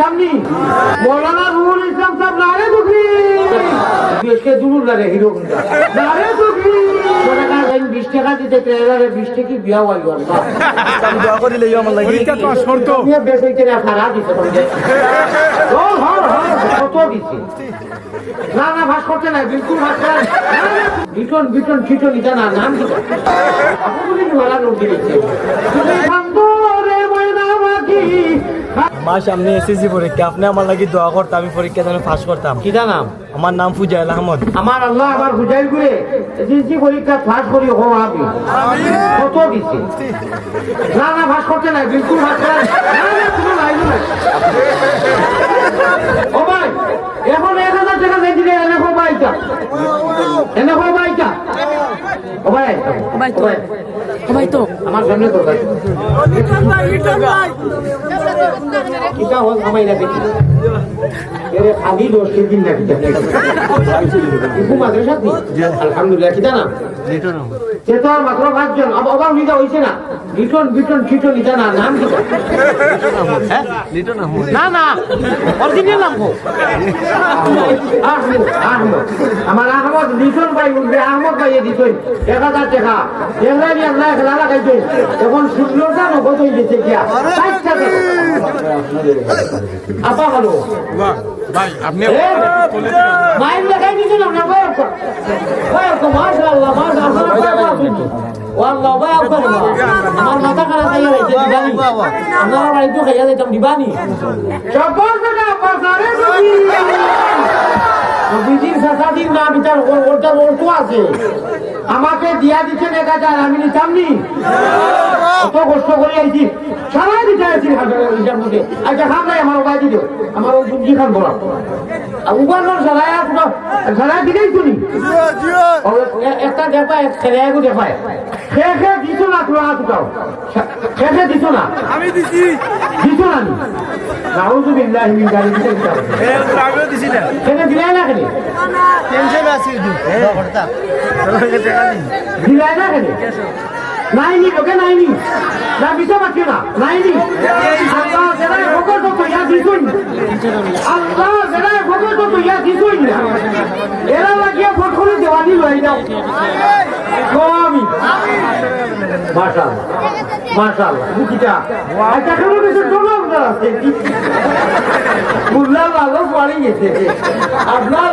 সামনে মৌলানা রুহুল ইসলাম সাহেব নারে দুঃখী দেশকে দুরুল লাগে হিরো নারে দুঃখী 20 টাকা দিতে ট্রেলারে 20 টাকা বিয়া হইল না আমি দোয়া করি লইও আমার লাগি পরীক্ষা তো শর্ত নিয়ে বেশি করে ফারা দিতে পারবে ও হ্যাঁ কত দিছে না না ভাস করতে না বিলকুল ভাস করে বিটন বিটন ছিটন এটা না নাম কি আপনি কি মারা নোট দিয়েছে তুমি বন্ধরে ময়না মাটি মা সামনে এসএসসি পরীক্ষা আপনি আমার লাগি দোয়া করতে আমি পরীক্ষা যেন পাস করতাম কিটা নাম আমার নাম ফুজাইল আহমদ আমার আল্লাহ আমার বুঝাই করে এসএসসি পরীক্ষা পাস করি হো আমি কত দিছে না না ভাস করতে না বিলকুল ভাস করে না না কোনো নাই না ও ভাই এখন 1000 টাকা দিয়ে দিলে এনে কো বাইটা ও ভাই তো আমার সামনে তো ভাই কিটা হল আমায় না দেখি এর আদি দোষ দিন না কিটা ইকু মাদ্রাসা দি আলহামদুলিল্লাহ কিটা না লিটন চেতো মাত্র 5 জন অবাক নিদা হইছে না লিটন বিটন ছিটন নিদা না নাম কিটা হ্যাঁ লিটন আহমদ না না অরিজিনাল নাম কো আহমদ আমার আহমদ লিটন ভাই উঠবে আহমদ ভাই দিছই 1000 টাকা এমনি আল্লাহ খেলা লাগাইছে এখন শুনলোটা নগদ হয়ে গেছে কি 60 টাকা আপা হলো বাহ ভাই আপনি মাইল লাগাই দিছেন না ভাই মাশাআল্লাহ মাশাআল্লাহ ওয়াল্লাহ ভাই আমার মাথা খারাপ হয়ে গেছে দিবানি আপনারা বাড়িতে খাইয়া দিতাম দিবানি সবার টাকা পাসারে বিদিন সাসাদিন না বিচার ওটা ওটো আছে আমাকে দিয়া দিচ্ছেন 1000 আমি নিতাম নি কত কষ্ট করে আইছি সবাই দিতে আইছি এটার মধ্যে আচ্ছা খান নাই আমার উপায় দিও আমার বুদ্ধি খান বলা উপায় সারায় সারায় দিলেই শুনি একটা দেখায় খেলায় দেখায় খেয়ে দিত না তোরা দুটাও খেয়ে দিত না আমি দিছি দিত না নাউযুবিল্লাহি মিন যালিকা আমিও দিছি না খেয়ে দিলে না খেলে টেনশন আছে দোয়া করতা দিলে না খেলে নাইনি ওকে নাইনি না বিটা বাকি না নাইনি আল্লাহ জেরায় ভোগর তো ইয়া দিছুন আল্লাহ জেরায় ভোগর তো ইয়া দিছুন না এরা লাগিয়া ভোট করে দেওয়ানি লই দাও আমি মাশাআল্লাহ মাশাআল্লাহ বুকিটা আচ্ছা কেন বেশি ডলার আছে বুল্লা লালো পড়ে গেছে আপনার